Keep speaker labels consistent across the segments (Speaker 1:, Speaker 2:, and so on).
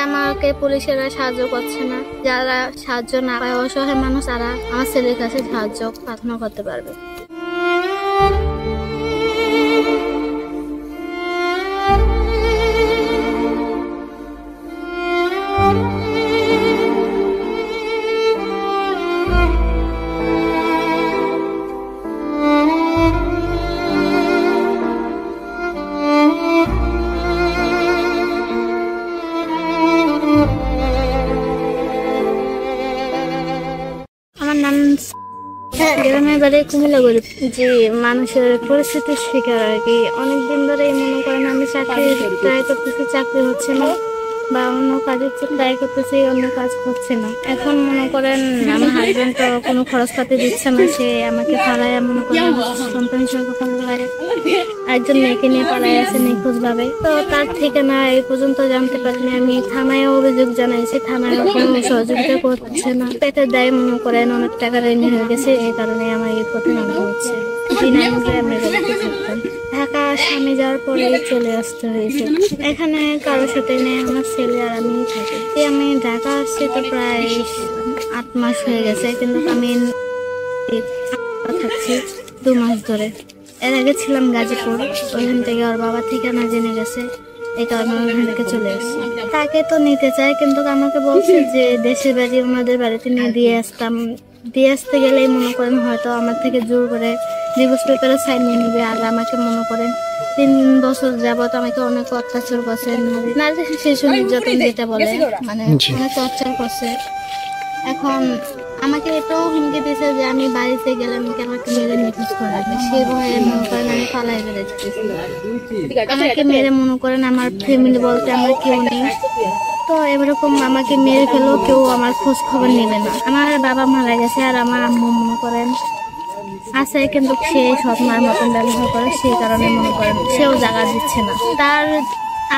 Speaker 1: আমাকে পুলিশেরা সাহায্য করছে না, যারা সাহায্য না পায় অসহায় মানুষ তারা আমার ছেলের কাছে সাহায্য প্রার্থনা করতে পারবে। গ্রামের বাড়ি কুমিল্লা গরিব যে মানুষের পরিস্থিতির শিকার আর কি। অনেকদিন ধরে মনে করেন আমি চাকরি ট্রাই করতেছি, চাকরি হচ্ছে না, বা অন্য কাজের ট্রাই করতেছি, অন্য কাজ হচ্ছে না। এখন মনে করেন আমার হাজবেন্ড তো কোনো খরচপাতি দিচ্ছে না, সে আমাকে পালায় মনে করেন সন্তান একজন মেয়েকে নিয়ে পালাই আছে নিখোঁজ ভাবে। তো তার ঠিকানা এই পর্যন্ত জানতে পারিনি। আমি থানায় অভিযোগ জানাইছি, থানায় কোনো সহযোগিতা করছে না। পেটের দায় মনে করেন অনেক টাকা ঋণ হয়ে গেছে, এই কারণে আমার এই পথে নামতে হচ্ছে। ঢাকা স্বামী যাওয়ার পরে চলে আসতে হয়েছে। এখানে কারোর সাথে নেই, আমার ছেলে আর আমি থাকি। আমি ঢাকা আসছি তো প্রায় 8 মাস হয়ে গেছে, কিন্তু আমি থাকছি 2 মাস ধরে। এর আগে ছিলাম গাজীপুর, ওইখান থেকে ওর বাবা ঠিকানা জেনে গেছে, এই কারণে ওইখান থেকে চলে আসছি। তাকে তো নিতে চাই, কিন্তু আমাকে বলছে যে দেশের বাড়ি ওনাদের বাড়িতে নিয়ে দিয়ে আসতাম। দিয়ে আসতে গেলেই মনে করেন হয়তো আমার থেকে জোর করে ডিভোর্স পেপারে সাইন নিয়ে নেবে। আর আমাকে মনে করেন 3 বছর যাবত আমাকে অনেক অত্যাচার করছে, নারী শিশু নির্যাতন যেটা বলে, মানে অনেক টর্চার করছে। এখন আমাকে এটাও হুমকি দিয়েছে যে আমি বাড়িতে গেলে আমাকে মেরে নিখোঁজ করে রাখবে। সে ভয়ে মনে করেন আমি পালাই বেড়েছি। আমাকে মেরে মনে করেন আমার ফ্যামিলি বলতে আমার কেউ নেই। তো এরকম আমাকে মেরে ফেলেও কেউ আমার খোঁজ খবর নেবে না। আমার বাবা মারা গেছে, আর আমার আম্মু মনে করেন আছে, কিন্তু সে সৎ মার মতন ব্যবহার করে, সেই কারণে মনে করেন সেও জায়গা দিচ্ছে না। তার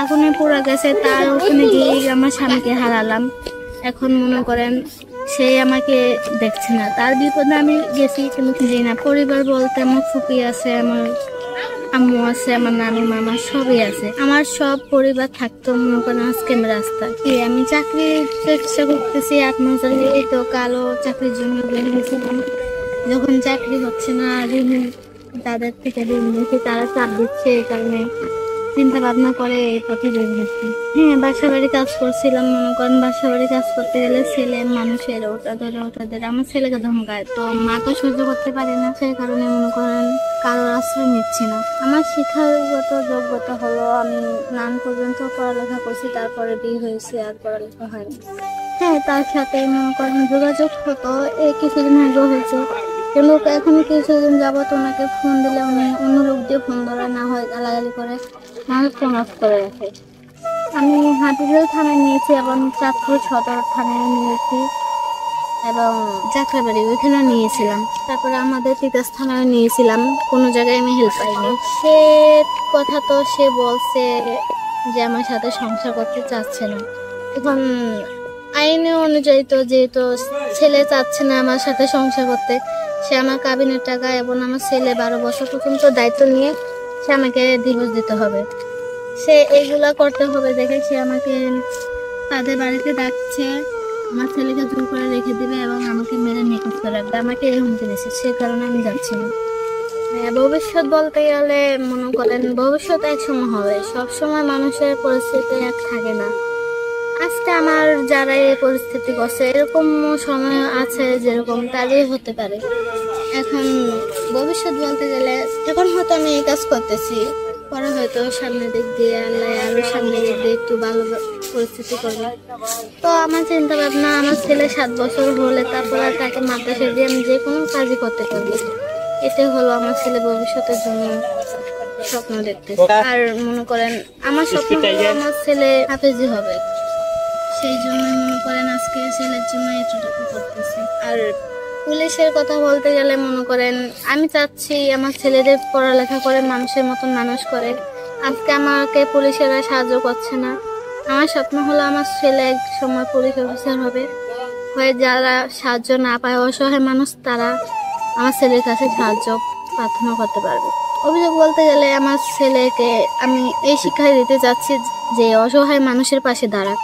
Speaker 1: আগুনে পুড়ে গেছে, তার ওখানে গিয়ে আমার স্বামীকে হারালাম। এখন মনে করেন সে আমাকে দেখছে না। তার বিপদে আমি গেছি, কিন্তু যাই না। পরিবার বলতে আমার ফুপি আছে, আমার আম্মু আছে, আমার নানি মামা সবই আছে। আমার সব পরিবার থাকতো মনে করেন আজকে আমি রাস্তায়। আমি চাকরি চেষ্টা করতেছি 8 মাস আগে, এই তো কালো চাকরির জন্য বের হয়েছিলাম। যখন চাকরি হচ্ছে না, তাদের থেকে ঋণ নিয়েছি, তারা চাপ দিচ্ছে, এই কারণে চিন্তা ভাবনা করে এই পথে বের হয়েছি। হ্যাঁ, বাসা বাড়ি কাজ করছিলাম। মনে করেন বাসা বাড়ি কাজ করতে গেলে ছেলে মানুষের ওটা ধরে আমার ছেলেকে ধমকায়, তো মা তো সহ্য করতে পারে না, সেই কারণে মনে করেন কারোর আশ্রয় নিচ্ছি না। আমার শিক্ষাগত যোগ্যতা হলো আমি 9 পর্যন্ত পড়ালেখা করছি, তারপরে বিয়ে হয়েছে, আর পড়ালেখা হয়নি। হ্যাঁ, তার সাথে মনে করেন যোগাযোগ হতো, এই কিছুদিন আগে হয়েছে, কিন্তু এখন কিছুদিন যাবত ওনাকে ফোন দিলে উনি অন্য লোক দিয়ে ফোন ধরা না হয় গালাগালি করে, মানুষ ফোন অফ করে রাখে। আমি হাতিঝিল থানায় নিয়েছি এবং চাঁদপুর সদর থানায় নিয়েছি এবং যাত্রাবাড়ি ওইখানে নিয়েছিলাম। তারপরে আমাদের তিতাস থানায় নিয়েছিলাম, কোনো জায়গায় আমি হেল্প পাইনি। সে কথা তো সে বলছে যে আমার সাথে সংসার করতে চাচ্ছে না। এখন আইনে অনুযায়ী তো যেহেতু ছেলে চাচ্ছে না আমার সাথে সংসার করতে, সে আমার কাবিনের টাকা এবং আমার ছেলে 12 বছর পর্যন্ত দায়িত্ব নিয়ে সে আমাকে ডিভোর্স দিতে হবে। সে এইগুলা করতে হবে দেখে সে আমাকে তাদের বাড়িতে ডাকছে, আমার ছেলেকে জোর করে রেখে দিবে এবং আমাকে মেরে নিখোঁজ করে রাখবে, আমাকে এই হুমকি দিচ্ছে। সে কারণে আমি যাচ্ছি না। ভবিষ্যৎ বলতে গেলে মনে করেন ভবিষ্যৎ এক সময় হবে, সবসময় মানুষের পরিস্থিতি এক থাকে না। আজকে আমার যারা এই পরিস্থিতি করছে এরকম সময় আছে যেরকম তাদের হতে পারে। এখন ভবিষ্যৎ বলতে গেলে এখন হয়তো আমি এই কাজ করতেছি, পরে হয়তো সামনের দিক দিয়ে আল্লাহ আরো সামনের দিক দিয়ে একটু ভালো পরিস্থিতি করবে। তো আমার চিন্তা ভাবনা আমার ছেলে 7 বছর হলে তারপরে তাকে মাদ্রাসা দিয়ে আমি যে কোনো কাজই করতে পারবো। এটাই হলো আমার ছেলে ভবিষ্যতের জন্য স্বপ্ন দেখতে। আর মনে করেন আমার স্বপ্ন হলো আমার ছেলে হাফেজি হবে, সেই জন্য মনে করেন আজকে ছেলের জন্য এতটুকু করতেছি। আর পুলিশের কথা বলতে গেলে মনে করেন আমি চাচ্ছি আমার ছেলেদের পড়ালেখা করে মানুষের মতন মানুষ করে। আজকে আমাকে পুলিশেরা সাহায্য করছে না। আমার স্বপ্ন হলো আমার ছেলে এক সময় পুলিশ অফিসার হবে, হয়ে যারা সাহায্য না পায় অসহায় মানুষ তারা আমার ছেলের কাছে সাহায্য প্রার্থনা করতে পারবে। অভিযোগ বলতে গেলে আমার ছেলেকে আমি এই শিক্ষা দিতে চাচ্ছি যে অসহায় মানুষের পাশে দাঁড়াক,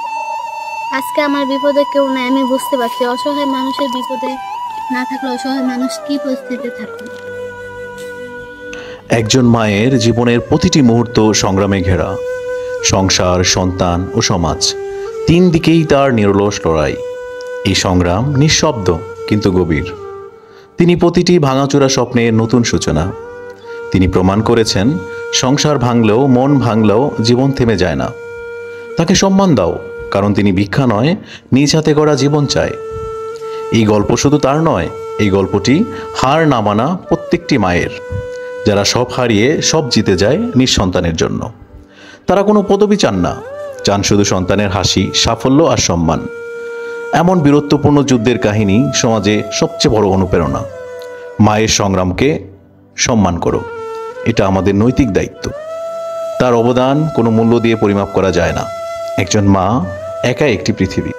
Speaker 1: আজকে আমার বিপদে কেউ নাই, আমি বুঝতে পারছি অসহায় মানুষের বিপদে না থাকলে অসহায় মানুষ কি পরিস্থিতিতে থাকবে।
Speaker 2: একজন মায়ের জীবনের প্রতিটি মুহূর্ত সংগ্রামে ঘেরা। সংসার, সন্তান ও সমাজ, তিন দিকেই তার নিরলস লড়াই। এই সংগ্রাম নিঃশব্দ কিন্তু গভীর। তিনি প্রতিটি ভাঙাচোরা স্বপ্নের নতুন সূচনা। তিনি প্রমাণ করেছেন, সংসার ভাঙলেও, মন ভাঙলেও জীবন থেমে যায় না। তাকে সম্মান দাও, কারণ তিনি ভিক্ষা নয়, নিজ হাতে গড়া জীবন চায়। এই গল্প শুধু তার নয়, এই গল্পটি হার না মানা প্রত্যেকটি মায়ের, যারা সব হারিয়ে সব জিতে যায় নিঃসন্তানের জন্য। তারা কোনো পদবি চান না, চান শুধু সন্তানের হাসি, সাফল্য আর সম্মান। এমন বীরত্বপূর্ণ যুদ্ধের কাহিনী সমাজে সবচেয়ে বড় অনুপ্রেরণা। মায়ের সংগ্রামকে সম্মান করো, এটা আমাদের নৈতিক দায়িত্ব। তার অবদান কোনো মূল্য দিয়ে পরিমাপ করা যায় না। একজন মা একাই একটি পৃথিবী।